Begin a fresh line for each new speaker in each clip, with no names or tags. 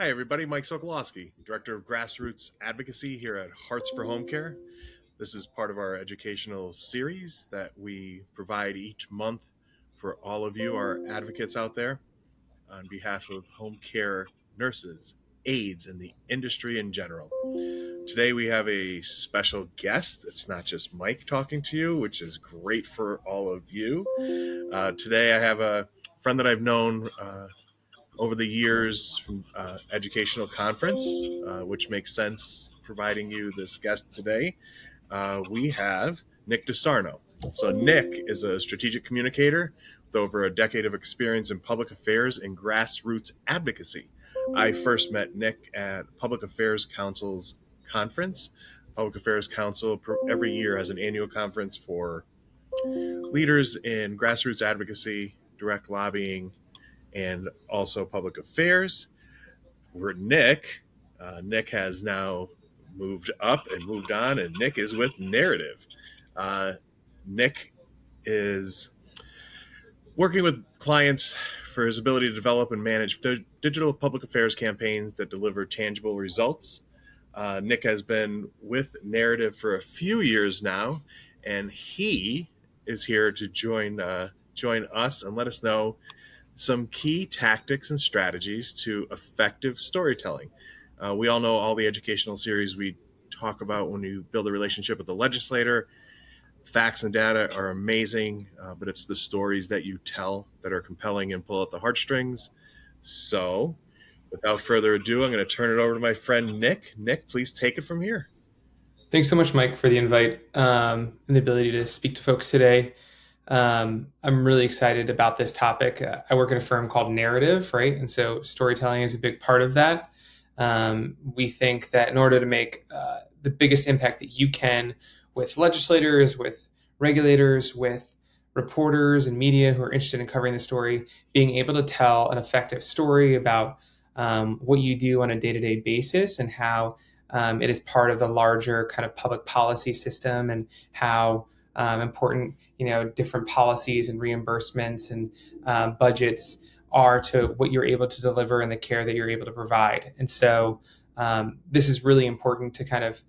Hi, everybody. Mike Sokolowski, Director of Grassroots Advocacy here at Hearts for Home Care. This is part of our educational series that we provide each month for all of you, our advocates out there, on behalf of home care nurses, aides, and the industry in general. Today we have a special guest. It's not just Mike talking to you, which is great for all of you. Today I have a friend that I've known over the years from educational conference, which makes sense providing you this guest today. We have Nick DeSarno. So Nick is a strategic communicator with over a decade of experience in public affairs and grassroots advocacy. I first met Nick at Public Affairs Council's conference. Public Affairs Council every year has an annual conference for leaders in grassroots advocacy, direct lobbying, and also public affairs. We're Nick. Nick has now moved up and moved on, and Nick is with Narrative. Nick is working with clients for his ability to develop and manage digital public affairs campaigns that deliver tangible results. Nick has been with Narrative for a few years now, and he is here to join us and let us know some key tactics and strategies to effective storytelling. We all know all the educational series we talk about when you build a relationship with the legislator. Facts and data are amazing, but it's the stories that you tell that are compelling and pull at the heartstrings. So without further ado, I'm going to turn it over to my friend Nick. Nick, please take it from here.
Thanks so much, Mike, for the invite and the ability to speak to folks today. I'm really excited about this topic. I work at a firm called Narrative, right? And so storytelling is a big part of that. We think that in order to make the biggest impact that you can with legislators, with regulators, with reporters and media who are interested in covering the story, being able to tell an effective story about what you do on a day-to-day basis and how it is part of the larger kind of public policy system and how important, different policies and reimbursements and budgets are to what you're able to deliver and the care that you're able to provide. And so this is really important to kind of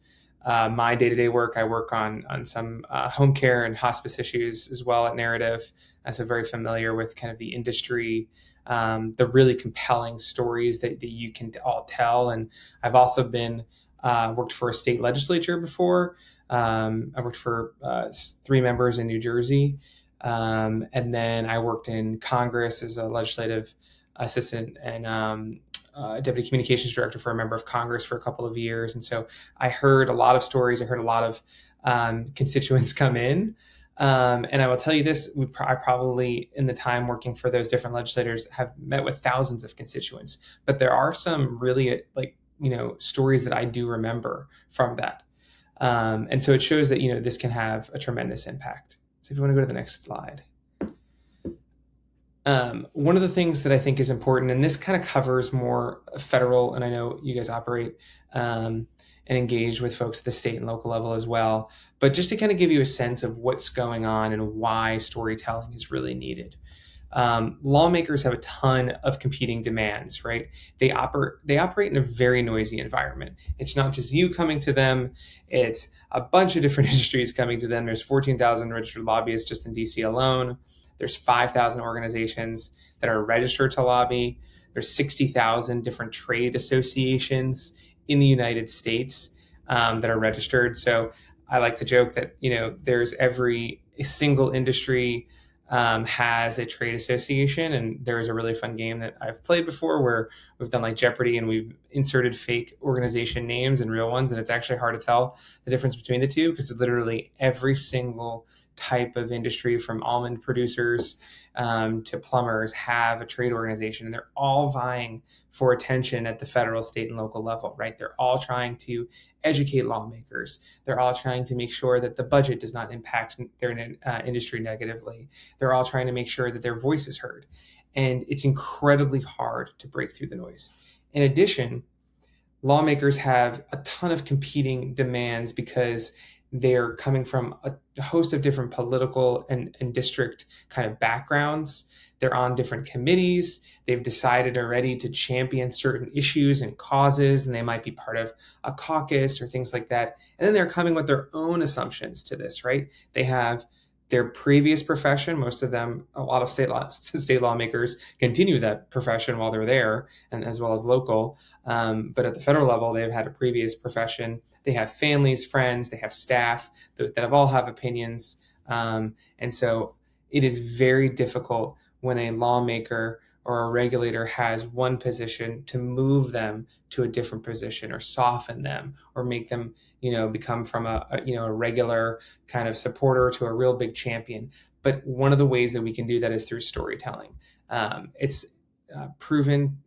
my day-to-day work. I work on some home care and hospice issues as well at Narrative. So very familiar with kind of the industry, the really compelling stories that you can all tell. And I've also been worked for a state legislature before. I worked for 3 members in New Jersey. And then I worked in Congress as a legislative assistant and deputy communications director for a member of Congress for a couple of years. And so I heard a lot of stories. I heard a lot of constituents come in. And I will tell you this, I probably, in the time working for those different legislators, have met with thousands of constituents. But there are some really stories that I do remember from that. And so it shows that, this can have a tremendous impact. So if you want to go to the next slide. One of the things that I think is important, and this kind of covers more federal, and I know you guys operate and engage with folks at the state and local level as well, but just to kind of give you a sense of what's going on and why storytelling is really needed. Lawmakers have a ton of competing demands, right? They operate in a very noisy environment. It's not just you coming to them. It's a bunch of different industries coming to them. There's 14,000 registered lobbyists just in DC alone. There's 5,000 organizations that are registered to lobby. There's 60,000 different trade associations in the United States that are registered. So I like to joke that, there's every single industry has a trade association, and there is a really fun game that I've played before where we've done like Jeopardy and we've inserted fake organization names and real ones, and it's actually hard to tell the difference between the two because literally every single type of industry, from almond producers to plumbers, have a trade organization, and they're all vying for attention at the federal, state, and local level, right? They're all trying to educate lawmakers. They're all trying to make sure that the budget does not impact their industry negatively. They're all trying to make sure that their voice is heard. And it's incredibly hard to break through the noise. In addition, lawmakers have a ton of competing demands because they're coming from a host of different political and district kind of backgrounds. They're on different committees. They've decided already to champion certain issues and causes, and they might be part of a caucus or things like that. And then they're coming with their own assumptions to this, right? They have their previous profession. Most of them, a lot of state lawmakers continue that profession while they're there, and as well as local. But at the federal level, they've had a previous profession. They have families, friends, they have staff that have all have opinions. And so it is very difficult when a lawmaker or a regulator has one position to move them to a different position or soften them or make them, become from a regular kind of supporter to a real big champion. But one of the ways that we can do that is through storytelling. It's proven,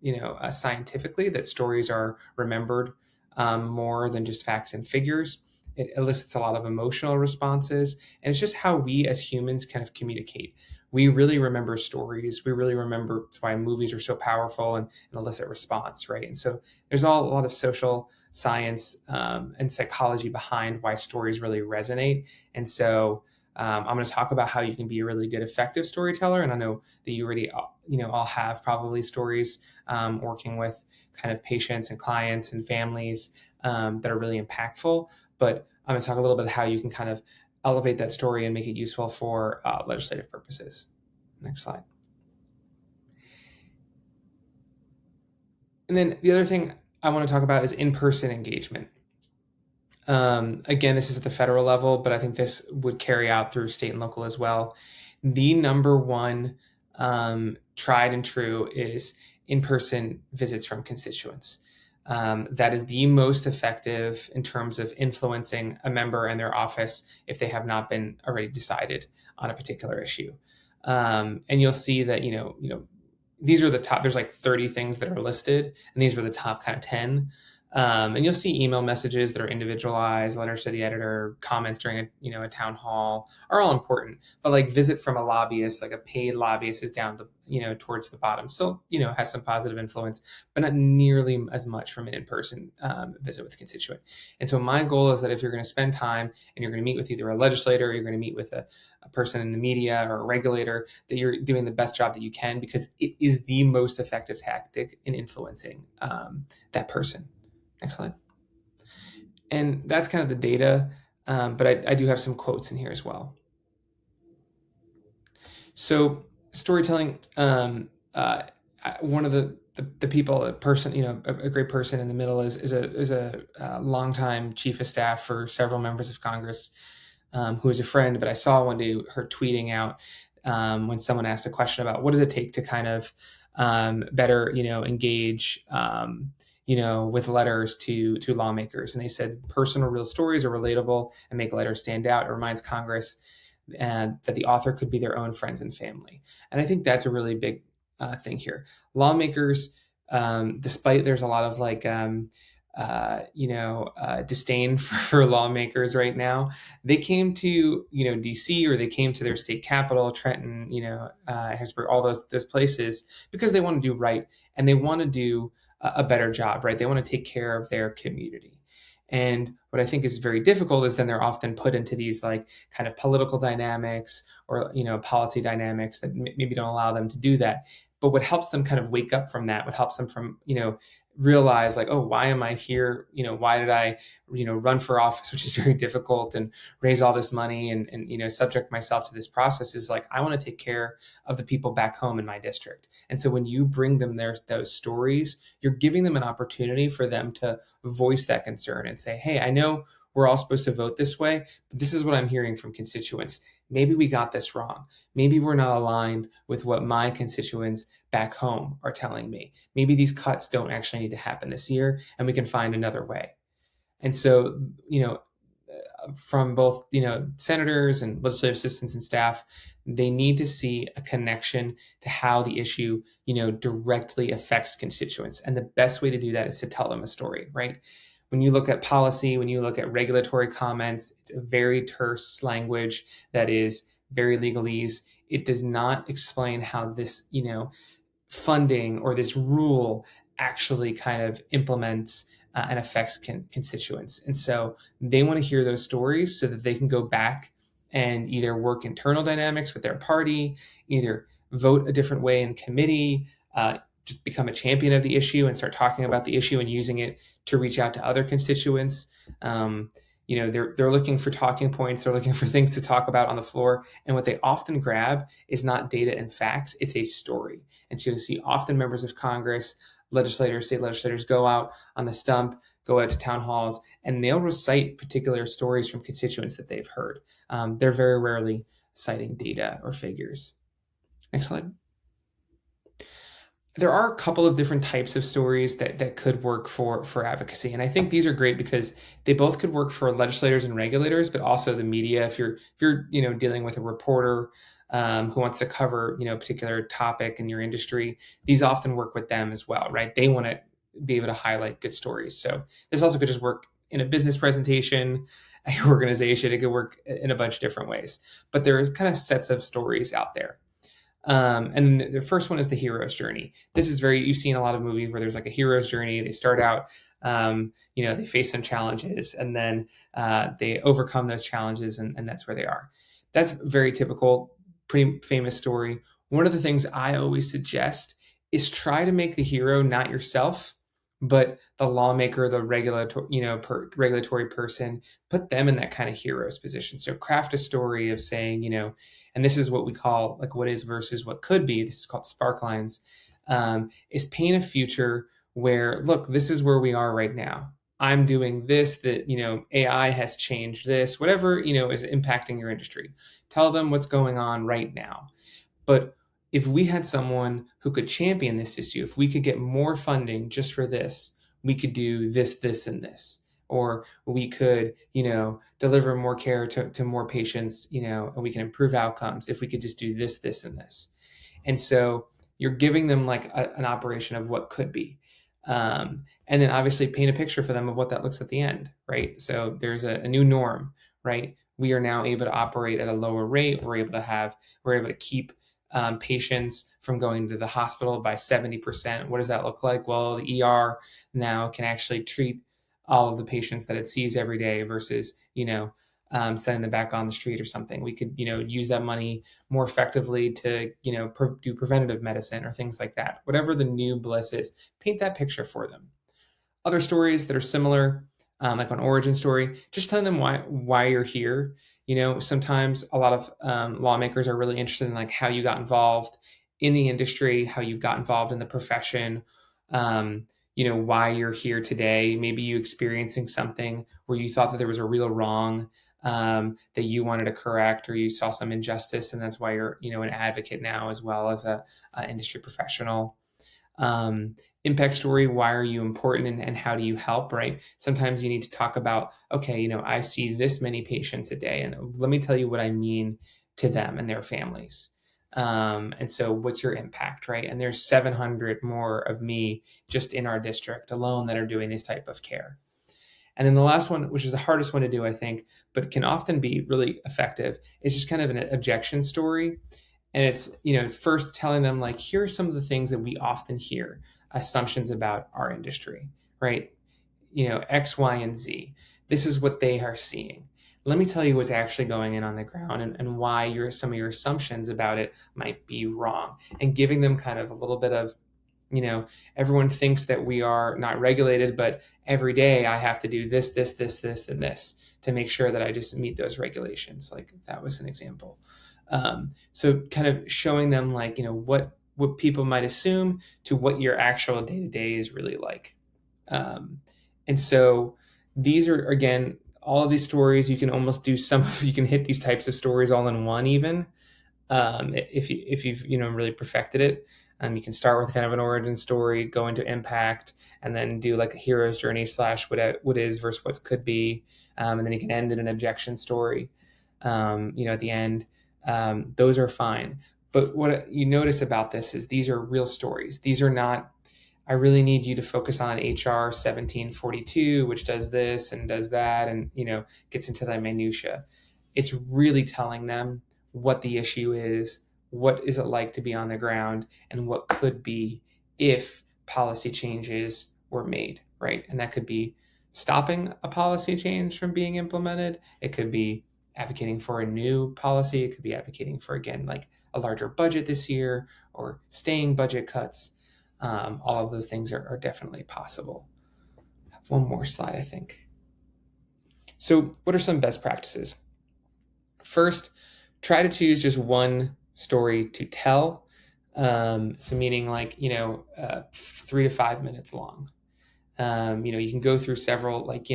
scientifically that stories are remembered more than just facts and figures. It elicits a lot of emotional responses, and it's just how we as humans kind of communicate. We really remember stories. We really remember. That's why movies are so powerful and elicit response, right? And so there's a lot of social science and psychology behind why stories really resonate. And so I'm going to talk about how you can be a really good, effective storyteller. And I know that you already, all have probably stories working with kind of patients and clients and families that are really impactful. But I'm going to talk a little bit how you can kind of elevate that story and make it useful for legislative purposes. Next slide. And then the other thing I want to talk about is in-person engagement. Again, this is at the federal level, but I think this would carry out through state and local as well. The number one tried and true is in-person visits from constituents. That is the most effective in terms of influencing a member and their office if they have not been already decided on a particular issue. And you'll see that, these are the top, there's like 30 things that are listed, and these were the top kind of 10. And you'll see email messages that are individualized, letters to the editor, comments during a town hall are all important. But like visit from a lobbyist, like a paid lobbyist, is down towards the bottom. Still, has some positive influence, but not nearly as much from an in-person visit with a constituent. And so my goal is that if you're going to spend time and you're going to meet with either a legislator, or you're going to meet with a person in the media or a regulator, that you're doing the best job that you can, because it is the most effective tactic in influencing that person. Next slide. And that's kind of the data, but I do have some quotes in here as well. So storytelling, one of the people, a person, a great person in the middle is a longtime chief of staff for several members of Congress, who is a friend. But I saw one day her tweeting out when someone asked a question about what does it take to kind of better, engage, with letters to lawmakers. And they said personal real stories are relatable and make letters stand out. It reminds Congress that the author could be their own friends and family. And I think that's a really big thing here. Lawmakers, despite there's a lot of like, disdain for lawmakers right now, they came to, DC, or they came to their state capital, Trenton, Harrisburg, all those places, because they want to do right. And they want to do a better job, right? They want to take care of their community. And what I think is very difficult is then they're often put into these like kind of political dynamics or, policy dynamics that maybe don't allow them to do that. But what helps them kind of wake up from that, what helps them from, realize like, oh, why am I here? Why did I, run for office, which is very difficult, and raise all this money and subject myself to this process, is like, I want to take care of the people back home in my district. And so when you bring them those stories, you're giving them an opportunity for them to voice that concern and say, hey, I know we're all supposed to vote this way, but this is what I'm hearing from constituents. Maybe we got this wrong. Maybe we're not aligned with what my constituents back home are telling me. Maybe these cuts don't actually need to happen this year, and we can find another way. And so, from both, senators and legislative assistants and staff, they need to see a connection to how the issue, directly affects constituents. And the best way to do that is to tell them a story, right? When you look at policy, when you look at regulatory comments, it's a very terse language that is very legalese. It does not explain how this, funding or this rule actually kind of implements and affects constituents. And so they want to hear those stories so that they can go back and either work internal dynamics with their party, either vote a different way in committee, just become a champion of the issue and start talking about the issue and using it to reach out to other constituents. They're looking for talking points. They're looking for things to talk about on the floor. And what they often grab is not data and facts, it's a story. And so you'll see often members of Congress, legislators, state legislators go out on the stump, go out to town halls, and they'll recite particular stories from constituents that they've heard. They're very rarely citing data or figures. Next slide. There are a couple of different types of stories that could work for advocacy. And I think these are great because they both could work for legislators and regulators, but also the media. If you're dealing with a reporter who wants to cover a particular topic in your industry, these often work with them as well, right? They want to be able to highlight good stories. So this also could just work in a business presentation, an organization. It could work in a bunch of different ways. But there are kind of sets of stories out there. And the first one is the hero's journey. This is you've seen a lot of movies where there's like a hero's journey. They start out, they face some challenges and then they overcome those challenges and that's where they are. That's very typical, pretty famous story. One of the things I always suggest is try to make the hero not yourself, but the lawmaker, the regulatory person, put them in that kind of hero's position. So craft a story of saying, and this is what we call like what is versus what could be. This is called spark lines. Is paint a future where, look, this is where we are right now. I'm doing this, that, AI has changed this, whatever, is impacting your industry. Tell them what's going on right now. But if we had someone who could champion this issue, if we could get more funding just for this, we could do this, this, and this. Or we could, deliver more care to more patients, and we can improve outcomes if we could just do this, this, and this. And so you're giving them like an operation of what could be. And then obviously paint a picture for them of what that looks at the end, right? So there's a new norm, right? We are now able to operate at a lower rate. We're able to keep patients from going to the hospital by 70%. What does that look like? Well, the ER now can actually treat all of the patients that it sees every day versus, sending them back on the street or something. We could, use that money more effectively to, do preventative medicine or things like that. Whatever the new bliss is, paint that picture for them. Other stories that are similar, like an origin story, just telling them why you're here. Sometimes a lot of lawmakers are really interested in like how you got involved in the industry, how you got involved in the profession, why you're here today. Maybe you experiencing something where you thought that there was a real wrong that you wanted to correct, or you saw some injustice, and that's why you're, an advocate now as well as a industry professional. Impact story, why are you important and how do you help, right? Sometimes you need to talk about, okay, I see this many patients a day and let me tell you what I mean to them and their families. And so what's your impact, right? And there's 700 more of me just in our district alone that are doing this type of care. And then the last one, which is the hardest one to do, I think, but can often be really effective, is just kind of an objection story. And it's, first telling them like, here are some of the things that we often hear, assumptions about our industry, right? X, Y, and Z. This is what they are seeing. Let me tell you what's actually going on the ground and why some of your assumptions about it might be wrong. And giving them kind of a little bit of, everyone thinks that we are not regulated, but every day I have to do this, this, this, this, and this to make sure that I just meet those regulations. Like that was an example. So kind of showing them like, what people might assume to what your actual day-to-day is really like. And so these are, again, all of these stories, you can almost do you can hit these types of stories all in one even, if you've, really perfected it. You can start with kind of an origin story, go into impact, and then do like a hero's journey / what is versus what could be. And then you can end in an objection story, at the end. Those are fine. But what you notice about this is these are real stories. These are not, I really need you to focus on HR 1742, which does this and does that and, gets into the minutia. It's really telling them what the issue is, what is it like to be on the ground, and what could be if policy changes were made. right? And that could be stopping a policy change from being implemented. It could be advocating for a new policy. It could be advocating for, again, like a larger budget this year or staying budget cuts. All of those things are definitely possible. I have one more slide, I think. So, what are some best practices? First, try to choose just one story to tell. So, meaning like, 3 to 5 minutes long. You can go through several, like,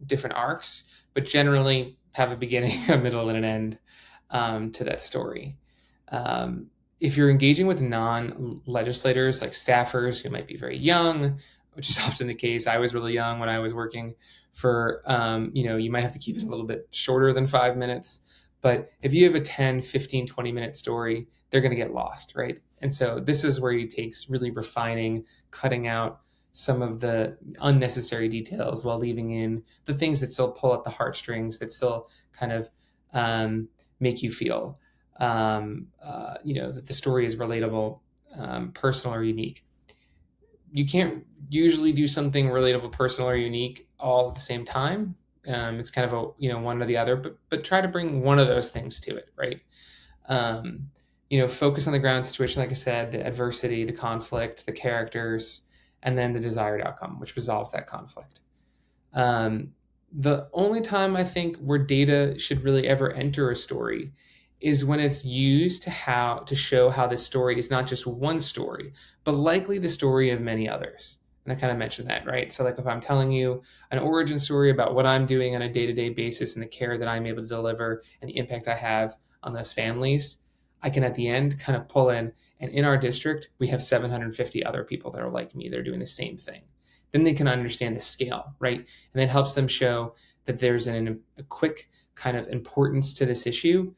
different arcs, but generally have a beginning, a middle, and an end to that story. If you're engaging with non legislators, like staffers who might be very young, which is often the case, I was really young when I was working for, you might have to keep it a little bit shorter than 5 minutes. But if you have a 10, 15, 20-minute story, they're going to get lost, right? And so this is where it takes really refining, cutting out some of the unnecessary details while leaving in the things that still pull at the heartstrings, that still kind of make you feel, that the story is relatable, personal, or unique. You can't usually do something relatable, personal, or unique all at the same time. It's kind of a one or the other, but try to bring one of those things to it, right? Focus on the ground situation, like I said, the adversity, the conflict, the characters, and then the desired outcome, which resolves that conflict. The only time I think where data should really ever enter a story is when it's used to show how this story is not just one story, but likely the story of many others. And I kind of mentioned that, right? So, like, if I'm telling you an origin story about what I'm doing on a day-to-day basis and the care that I'm able to deliver and the impact I have on those families, I can at the end kind of pull in, and in our district, we have 750 other people that are like me. They're doing the same thing. Then they can understand the scale, right? And that helps them show that there's a quick kind of importance to this issue,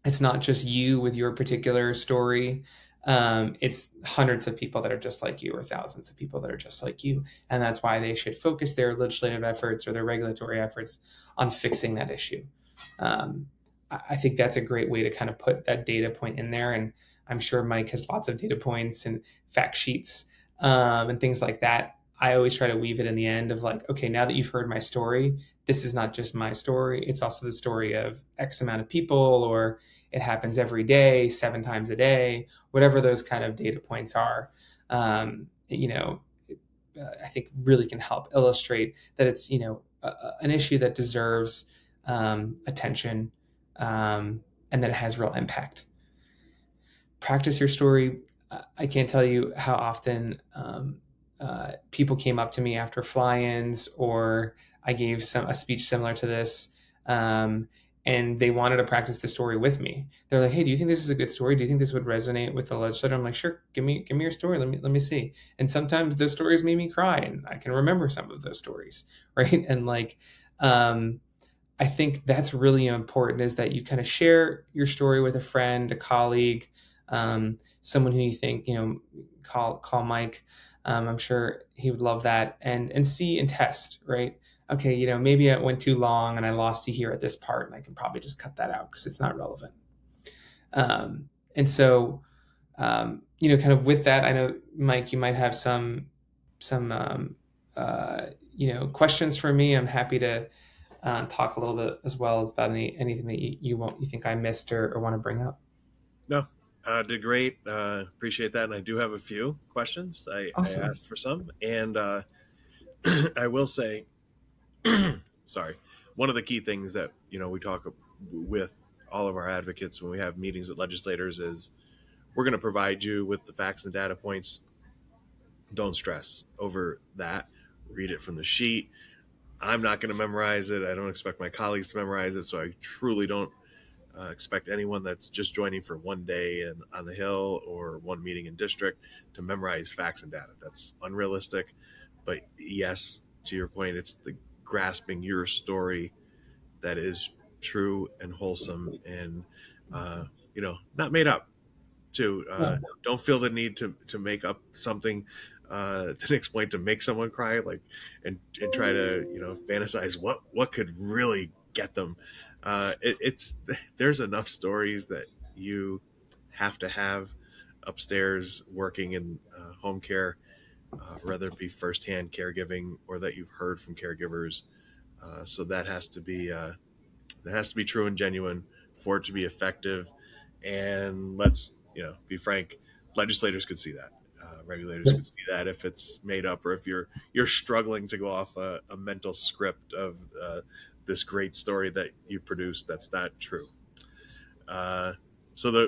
it's not just you with your particular story. It's hundreds of people that are just like you, or thousands of people that are just like you. And that's why they should focus their legislative efforts or their regulatory efforts on fixing that issue. I think that's a great way to kind of put that data point in there. And I'm sure Mike has lots of data points and fact sheets and things like that. I always try to weave it in the end of like, okay, now that you've heard my story, this is not just my story. It's also the story of X amount of people, or it happens every day, 7 times a day, whatever those kind of data points are. I think really can help illustrate that it's, an issue that deserves attention, and that it has real impact. Practice your story. I can't tell you how often people came up to me after fly-ins, or I gave a speech similar to this, and they wanted to practice the story with me. They're like, "Hey, do you think this is a good story? Do you think this would resonate with the legislator?" I'm like, "Sure, give me your story. Let me see." And sometimes those stories made me cry, and I can remember some of those stories, right? And like, I think that's really important, is that you kind of share your story with a friend, a colleague, someone who you think, call Mike. I'm sure he would love that, and see and test, right? Okay, maybe it went too long and I lost you here at this part, and I can probably just cut that out because it's not relevant. And so, kind of with that, I know, Mike, you might have some questions for me. I'm happy to talk a little bit as well as about anything that you think I missed or want to bring up.
No, did great. Appreciate that. And I do have a few questions. I
Awesome.
asked for some, and I will say, sorry, one of the key things that we talk with all of our advocates when we have meetings with legislators is we're going to provide you with the facts and data points. Don't stress over that. Read it from the sheet. I'm not going to memorize it. I don't expect my colleagues to memorize it, so I truly don't expect anyone that's just joining for one day on the Hill or one meeting in district to memorize facts and data. That's unrealistic. But yes, to your point, it's the grasping your story that is true and wholesome and not made up. Too,
Yeah.
don't feel the need to make up something the next point to make someone cry, like, and try to fantasize what could really get them. It's there's enough stories that you have to have upstairs working in home care whether it be firsthand caregiving or that you've heard from caregivers. So that has to be true and genuine for it to be effective. And let's be frank, legislators could see that. Regulators could see that if it's made up, or if you're struggling to go off a mental script of this great story that you produced that's not true. Uh,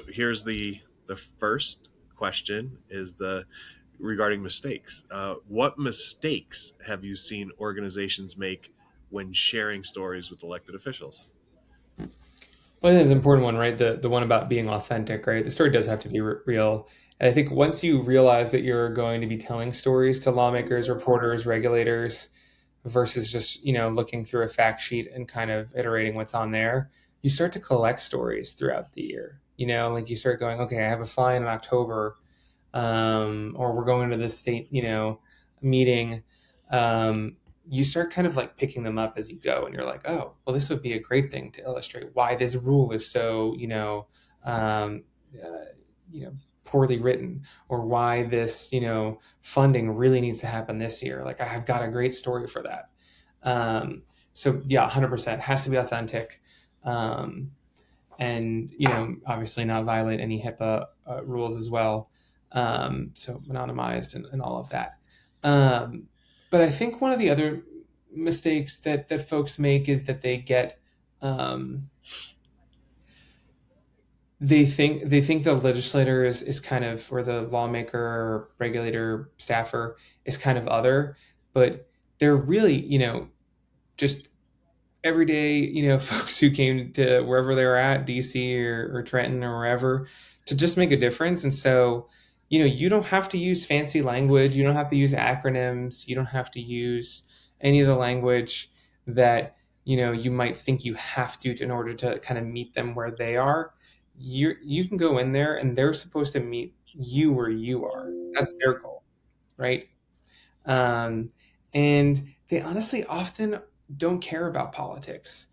here's the first question is the regarding mistakes. What mistakes have you seen organizations make when sharing stories with elected officials?
Well, I think it's an important one, right? The one about being authentic, right? The story does have to be real. And I think once you realize that you're going to be telling stories to lawmakers, reporters, regulators, versus just, looking through a fact sheet and kind of iterating what's on there, you start to collect stories throughout the year. Like you start going, okay, I have a fine in October, or we're going to this state, meeting. You start kind of like picking them up as you go, and you're like, oh, well, this would be a great thing to illustrate why this rule is so, um, uh, you know, poorly written, or why this, funding really needs to happen this year. Like, I've got a great story for that. So yeah, 100% has to be authentic. Um, and obviously not violate any HIPAA rules as well. So anonymized and all of that. But I think one of the other mistakes that folks make is that um, they think the legislator is kind of, or the lawmaker or regulator staffer is kind of other, but they're really just everyday, folks who came to wherever they were at, DC or Trenton or wherever, to just make a difference. And so, you don't have to use fancy language. You don't have to use acronyms. You don't have to use any of the language that, you might think you have to in order to kind of meet them where they are. You can go in there and they're supposed to meet you where you are. That's their goal, right? Um, and they honestly often don't care about politics,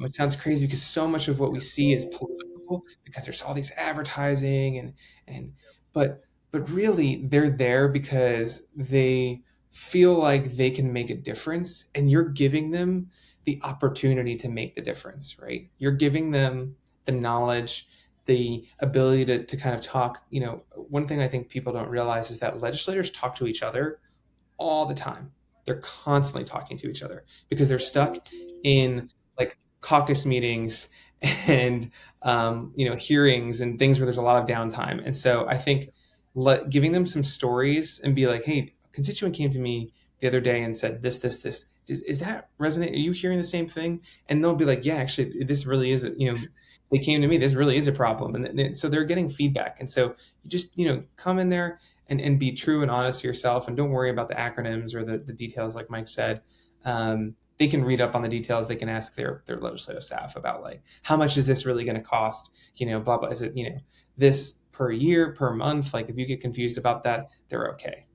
which sounds crazy because so much of what we see is political because there's all these advertising and but but really they're there because they feel like they can make a difference, and you're giving them the opportunity to make the difference, right? You're giving them the knowledge, the ability to kind of talk. One thing I think people don't realize is that legislators talk to each other all the time. They're constantly talking to each other because they're stuck in like caucus meetings and hearings and things where there's a lot of downtime. And so I think giving them some stories and be like, hey, a constituent came to me the other day and said this. Is that resonate? Are you hearing the same thing? And they'll be like, yeah, actually, this really is. They came to me. This really is a problem, and so they're getting feedback. And so you just come in there and be true and honest to yourself, and don't worry about the acronyms or the details like Mike said. They can read up on the details. They can ask their legislative staff about like, how much is this really going to cost, blah blah, is it this per year, per month? Like, if you get confused about that, they're okay.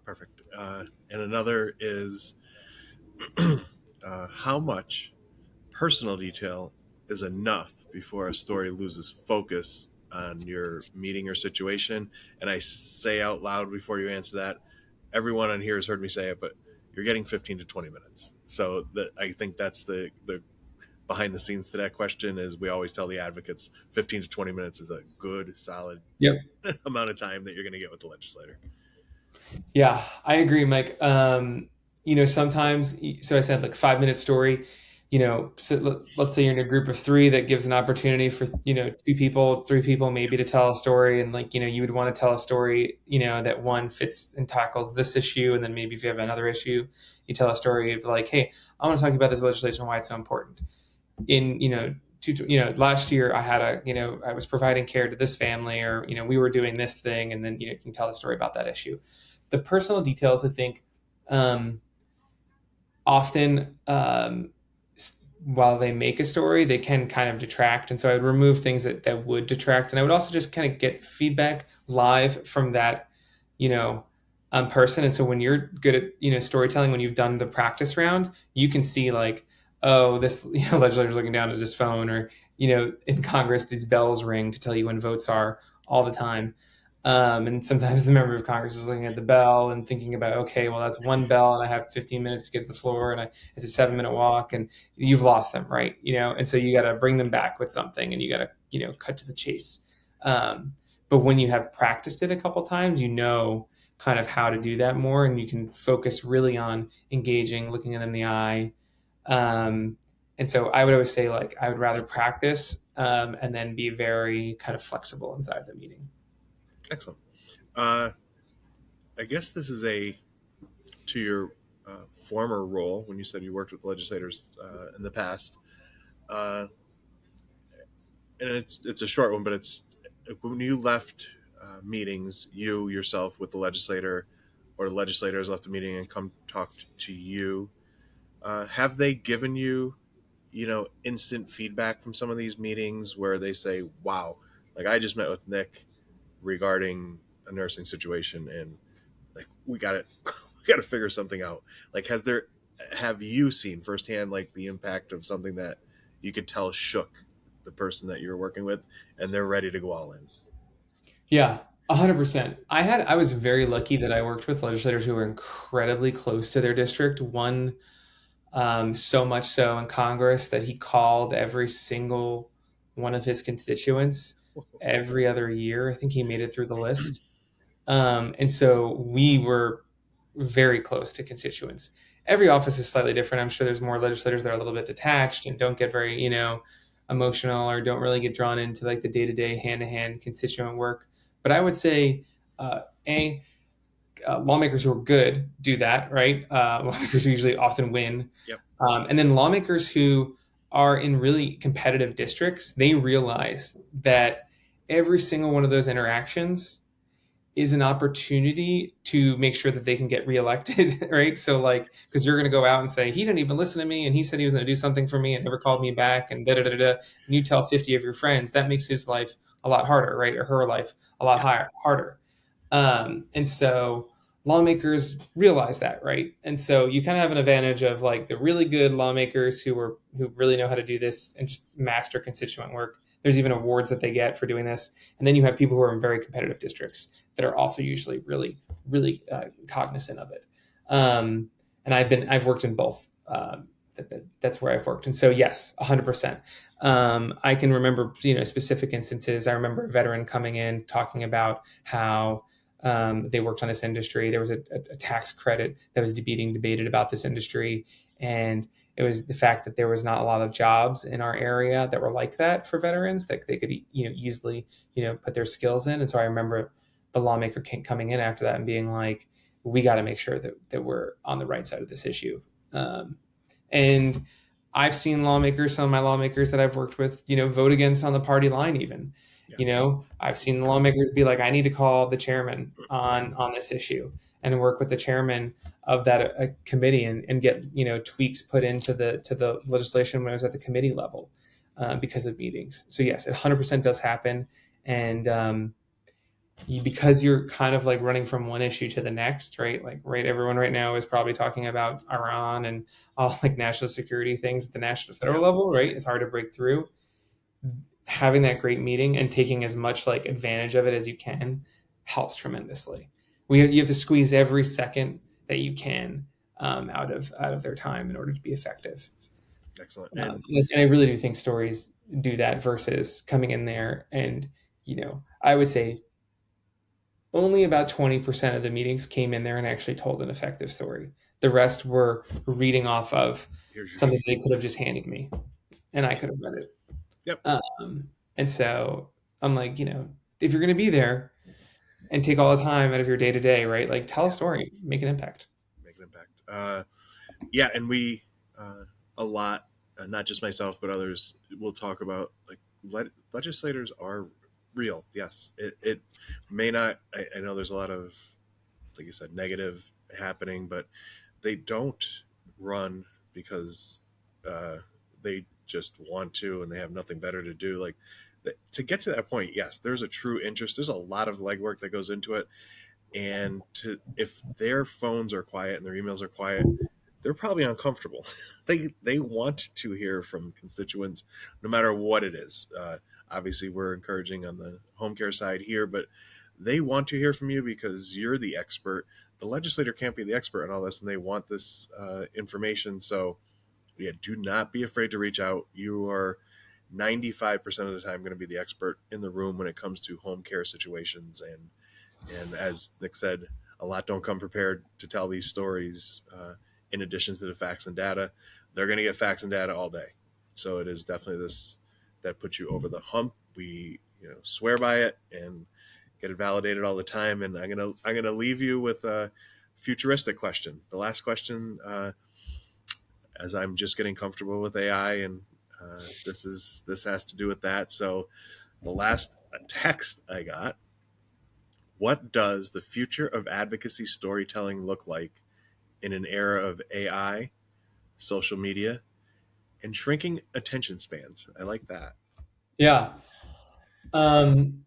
Perfect. And another is how much personal detail is enough before a story loses focus on your meeting or situation. And I say out loud before you answer that, everyone on here has heard me say it, but you're getting 15 to 20 minutes. So I think that's the behind the scenes to that question is we always tell the advocates 15 to 20 minutes is a good, solid
Yep.
amount of time that you're going to get with the legislator.
Yeah, I agree, Mike. Sometimes, so I said like 5 minute story, so let's say you're in a group of three that gives an opportunity for, two people, three people maybe to tell a story. And like, you would want to tell a story, that one fits and tackles this issue. And then maybe if you have another issue, you tell a story of like, hey, I want to talk about this legislation, why it's so important. Last year I had I was providing care to this family, or, we were doing this thing. And then, you can tell a story about that issue. The personal details, I think, often, while they make a story, they can kind of detract. And so I would remove things that would detract. And I would also just kind of get feedback live from that, person. And so when you're good at, storytelling, when you've done the practice round, you can see like, oh, this, legislator's looking down at his phone, or, in Congress, these bells ring to tell you when votes are all the time. And sometimes the member of Congress is looking at the bell and thinking about, okay, well, that's one bell, and I have 15 minutes to get to the floor, and it's a 7 minute walk, and you've lost them, right? And so you got to bring them back with something, and you got to, cut to the chase. But when you have practiced it a couple times, kind of how to do that more, and you can focus really on engaging, looking at them in the eye. Um, and so I would always say, like, I would rather practice and then be very kind of flexible inside the meeting.
Excellent. I guess this is to your former role when you said you worked with legislators in the past. Uh, and it's a short one, but it's when you left meetings, you yourself with the legislator, or the legislators left the meeting and come talk to you. Have they given you, instant feedback from some of these meetings where they say, "Wow, like I just met with Nick regarding a nursing situation, and like we got it, we got to figure something out." Like, have you seen firsthand like the impact of something that you could tell shook the person that you're working with, and they're ready to go all in?
Yeah, 100%. I was very lucky that I worked with legislators who were incredibly close to their district. One, so much so in Congress that he called every single one of his constituents every other year. I think he made it through the list. And so we were very close to constituents. Every office is slightly different. I'm sure there's more legislators that are a little bit detached and don't get very, emotional, or don't really get drawn into like the day to day, hand to hand constituent work. But I would say, a lawmakers who are good do that, right? Lawmakers who usually often win,
Yep.
and then lawmakers who are in really competitive districts, they realize that every single one of those interactions is an opportunity to make sure that they can get reelected, right? So, like, because you're going to go out and say, he didn't even listen to me, and he said he was going to do something for me and never called me back, and da da da da. And you tell 50 of your friends, that makes his life a lot harder, right? Or her life a lot
Yep.
harder. And so lawmakers realize that, right? And so you kind of have an advantage of like the really good lawmakers who really know how to do this and just master constituent work. There's even awards that they get for doing this. And then you have people who are in very competitive districts that are also usually really, really cognizant of it. And I've worked in both. That's where I've worked. And so, yes, 100%. I can remember, specific instances. I remember a veteran coming in talking about how they worked on this industry. There was a tax credit that was being debated about this industry, and it was the fact that there was not a lot of jobs in our area that were like that for veterans that they could easily put their skills in. And so I remember the lawmaker coming in after that and being like, "We got to make sure that we're on the right side of this issue." And I've seen lawmakers, some of my lawmakers that I've worked with, vote against on the party line even.
Yeah.
I've seen lawmakers be like, I need to call the chairman on this issue and work with the chairman of that committee and get tweaks put into the legislation when it was at the committee level because of meetings. So yes, it 100% does happen, and because you're kind of like running from one issue to the next, right? Like, right, everyone right now is probably talking about Iran and all like national security things at the national federal
Yep.
level, right? It's hard to break through. Having that great meeting and taking as much like advantage of it as you can helps tremendously. You have to squeeze every second that you can out of their time in order to be effective.
Excellent.
And I really do think stories do that versus coming in there and I would say only about 20% of the meetings came in there and actually told an effective story. The rest were reading off of
Here's your
something they
sheets.
could have just handed me and I could have read it.
Yep.
And so I'm like, if you're going to be there and take all the time out of your day to day, right? Like, tell a
Yeah.
story, make an impact.
Make an impact. Yeah, and we a lot, not just myself but others, will talk about like legislators are real. Yes, it may not. I know there's a lot of, like you said, negative happening, but they don't run because uh, they just want to and they have nothing better to do. Like, to get to that point, yes, there's a true interest. There's a lot of legwork that goes into it, and if their phones are quiet and their emails are quiet, they're probably uncomfortable. They want to hear from constituents, no matter what it is. Obviously, we're encouraging on the home care side here, but they want to hear from you because you're the expert. The legislator can't be the expert in all this, and they want this information. So, yeah, do not be afraid to reach out. You are 95% of the time going to be the expert in the room when it comes to home care situations. And as Nick said, a lot don't come prepared to tell these stories. In addition to the facts and data, they're going to get facts and data all day. So it is definitely this that puts you over the hump. We swear by it and get it validated all the time. And I'm gonna leave you with a futuristic question. The last question, as I'm just getting comfortable with AI, and this has to do with that. So the last text I got: what does the future of advocacy storytelling look like in an era of AI, social media, and shrinking attention spans? I like that.
Yeah. Um,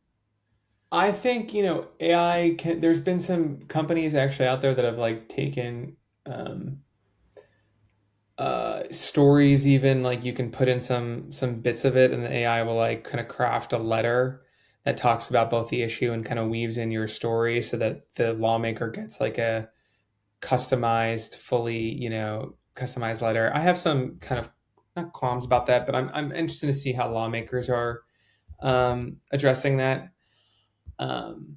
I think, AI can, there's been some companies actually out there that have like taken um, stories, even like you can put in some bits of it and the AI will like kind of craft a letter that talks about both the issue and kind of weaves in your story so that the lawmaker gets like a customized, fully, customized letter. I have some kind of not qualms about that, but I'm interested to see how lawmakers are addressing that. Um,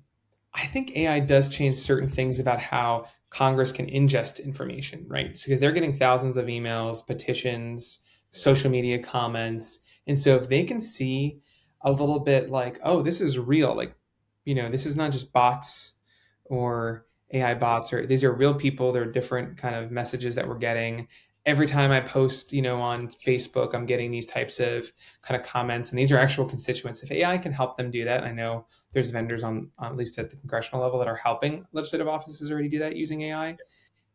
I think AI does change certain things about how Congress can ingest information, right? Because they're getting thousands of emails, petitions,
Yeah.
social media comments. And so if they can see a little bit like, oh, this is real, like, this is not just bots or AI bots, or these are real people. There are different kind of messages that we're getting. Every time I post, on Facebook, I'm getting these types of kind of comments, and these are actual constituents. If AI can help them do that, I know there's vendors on at least at the congressional level that are helping legislative offices already do that using AI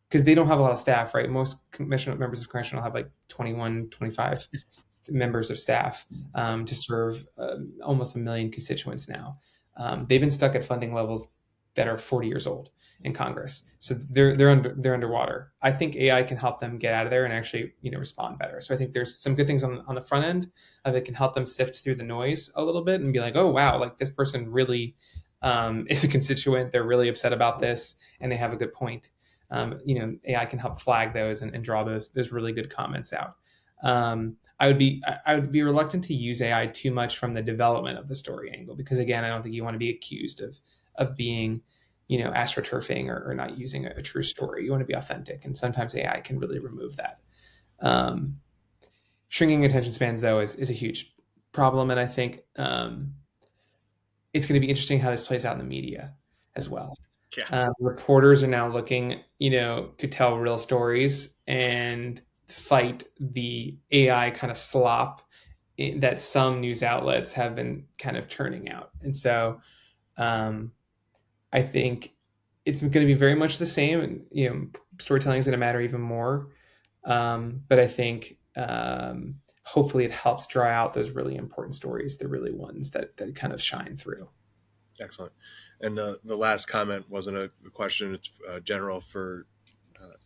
because they don't have a lot of staff, right? Most members of congressional have like 21, 25 members of staff to serve almost a million constituents now. They've been stuck at funding levels that are 40 years old in Congress, so they're underwater. I think AI can help them get out of there and actually respond better. So I think there's some good things on the front end of it can help them sift through the noise a little bit and be like, oh wow, like this person really is a constituent. They're really upset about this, and they have a good point. AI can help flag those and draw those really good comments out. I would be reluctant to use AI too much from the development of the story angle because again, I don't think you want to be accused of being, astroturfing or not using a true story. You want to be authentic, and sometimes AI can really remove that. Um, Shrinking attention spans though is a huge problem, and I think it's going to be interesting how this plays out in the media as well.
Yeah.
Reporters are now looking, to tell real stories and fight the AI kind of slop that some news outlets have been kind of churning out. And so um, I think it's going to be very much the same. And, storytelling is going to matter even more. But I think hopefully it helps draw out those really important stories, the really ones that kind of shine through.
Excellent. And the last comment wasn't a question; it's general for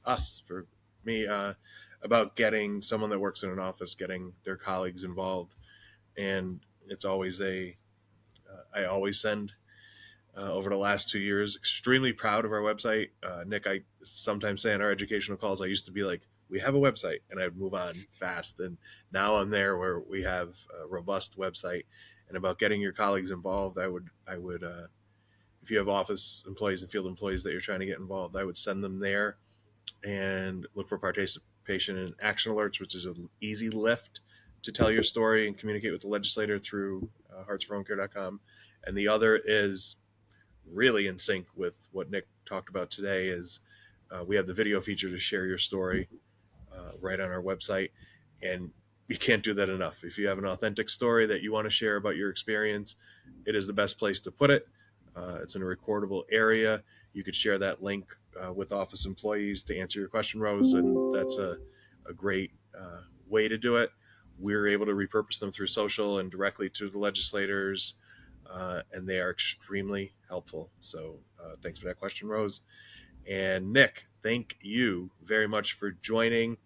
us, for me, about getting someone that works in an office, getting their colleagues involved. And it's always I always send over the last 2 years. Extremely proud of our website. Nick, I sometimes say in our educational calls, I used to be like, we have a website, and I would move on fast. And now I'm there where we have a robust website. And about getting your colleagues involved, I would, if you have office employees and field employees that you're trying to get involved, I would send them there and look for participation in action alerts, which is an easy lift to tell your story and communicate with the legislator through heartsforhomecare.com. And the other is really in sync with what Nick talked about today is we have the video feature to share your story right on our website. And you can't do that enough. If you have an authentic story that you want to share about your experience, it is the best place to put it. It's in a recordable area. You could share that link with office employees to answer your question, Rose, and that's a great way to do it. We're able to repurpose them through social and directly to the legislators, and they are extremely helpful. So thanks for that question, Rose. And Nick, thank you very much for joining.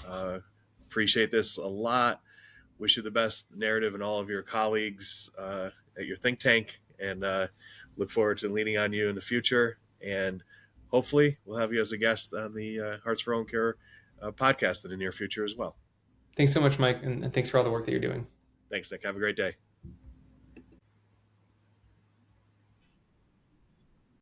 Uh, Appreciate this a lot. Wish you the best narrative and all of your colleagues at your think tank. And look forward to leaning on you in the future. And hopefully, we'll have you as a guest on the Hearts for Home Care podcast in the near future as well.
Thanks so much, Mike, and thanks for all the work that you're doing.
Thanks, Nick. Have a great day.